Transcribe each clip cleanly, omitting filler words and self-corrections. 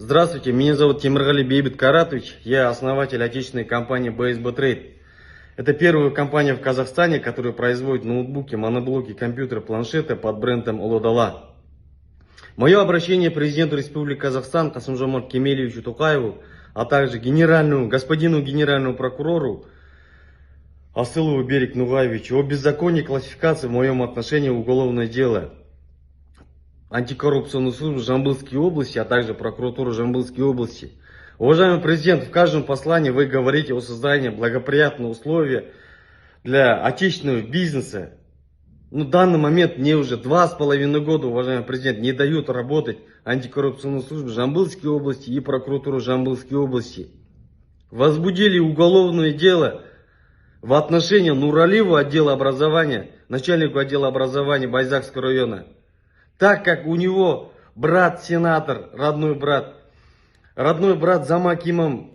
Здравствуйте, меня зовут Темиргали Бейбит Каратович, я основатель отечественной компании BSB Trade. Это первая компания в Казахстане, которая производит ноутбуки, моноблоки, компьютеры, планшеты под брендом Улудала. Мое обращение президенту Республики Казахстан Касым-Жомарт Кемелевичу Токаеву, а также господину генеральному прокурору Асылову Берик Нугаевичу о беззаконии классификации в моем отношении уголовное дело. Антикоррупционную службу Жамбылской области, а также прокуратуру Жамбылской области. Уважаемый президент, в каждом послании вы говорите о создании благоприятных условий для отечественного бизнеса. Но в данный момент мне уже 2,5 года, уважаемый президент, не дают работать антикоррупционную службу Жамбылской области и прокуратуру Жамбылской области. Возбудили уголовное дело в отношении Нуралиева отдела образования, начальнику отдела образования Байзакского района. Так как у него брат-сенатор, родной брат замакимом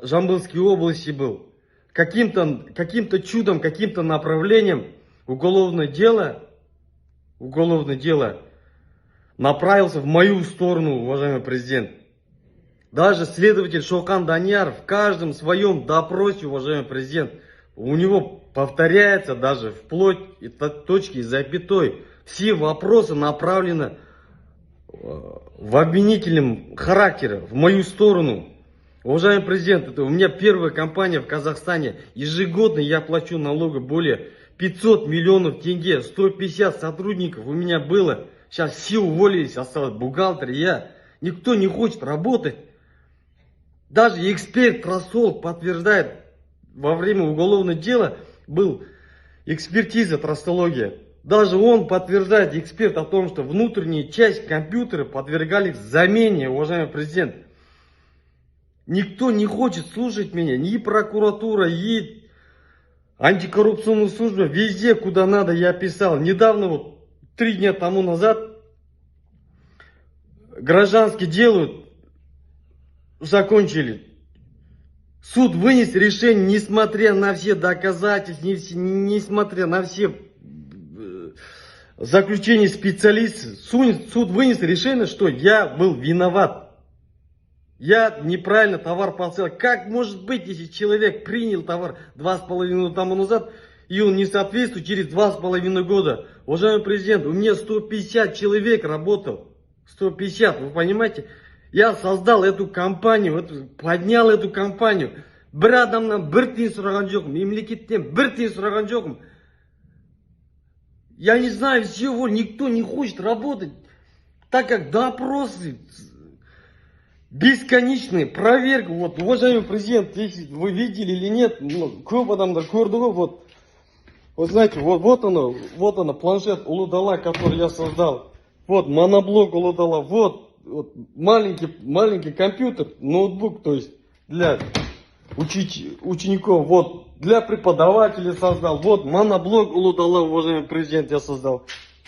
Жамбылской области был, каким-то чудом, каким-то направлением уголовное дело направился в мою сторону, уважаемый президент. Даже следователь Шоқан Данияр в каждом своем допросе, уважаемый президент, у него повторяется даже вплоть до точки и запятой. Все вопросы направлены в обвинительном характере, в мою сторону. Уважаемый президент, это у меня первая компания в Казахстане. Ежегодно я плачу налоги более 500 миллионов тенге. 150 сотрудников у меня было. Сейчас все уволились, осталось бухгалтер, я. Никто не хочет работать. Даже эксперт Рассол подтверждает, во время уголовного дела был экспертиза трастология. Даже он подтверждает, эксперт, о том, что внутренняя часть компьютера подвергались замене, уважаемый президент. Никто не хочет слушать меня, ни прокуратура, ни антикоррупционная служба, везде, куда надо, я писал. Недавно, 3 дня тому назад, гражданские дело закончили. Суд вынес решение, несмотря на все доказательства, несмотря на все заключение специалистов, суд вынес решение, что я был виноват. Я неправильно товар поставил. Как может быть, если человек принял товар 2,5 года тому назад, и он не соответствует через 2,5 года? Уважаемый президент, у меня 150 человек работал. 150, вы понимаете? Я создал эту компанию, поднял эту компанию. Bir адамнан bir тиын сұраған жоқпын, мемлекеттен bir тиын сұраған жоқпын. Я не знаю всего, никто не хочет работать, так как допросы бесконечные, проверка. Вот, уважаемый президент, если вы видели или нет, көп адамдар көрді ғой, вот знаете, вот оно, планшет Улудала, который я создал. Вот моноблок Улудала, вот маленький компьютер, ноутбук, то есть для учеников, вот для преподавателей создал, вот моноблок Улудала, уважаемый президент, я создал.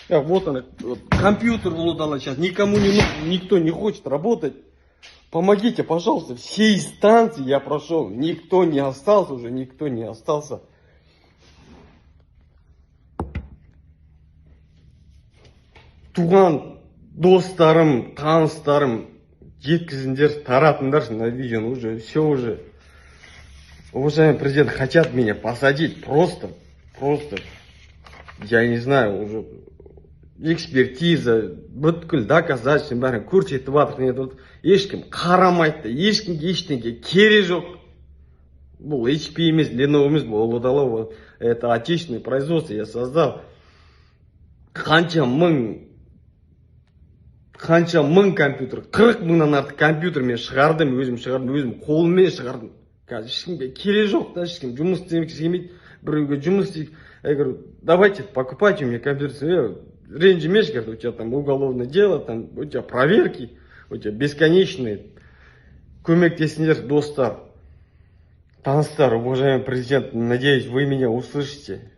Вот он, компьютер Улудала сейчас никому не нужен, никто не хочет работать. Помогите, пожалуйста, все инстанции я прошел, никто не остался уже, никто не остался. Туған достарым, таныстарым, жеткізіңдер, таратыңдар на видео, уже все. Уважаемый президент, хотят меня посадить просто, я не знаю, уже экспертиза, бүткіл доказательства, бәрін көрсетіп жатыр, ешкім қарамайды, ешкімге ештеңе керек жоқ. Бұл HP емес, Lenovo емес, бұл Улудала, это отечественное производство я создал. Қанша мың компьютер, 40 мыңнан артық компьютер мен шығардым, өзім қолыммен шығардым. Қазір ешкімге керек жоқ, да, ешкім жұмыс істемейді, біреуге жұмыс істейді. Я говорю, давайте покупайте у меня компьютер. Ренжимеш, говорит, у тебя там уголовное дело, там у тебя проверки, у тебя бесконечные. Көмектесіңдер, достар, таныстар, уважаемый президент, надеюсь, вы меня услышите.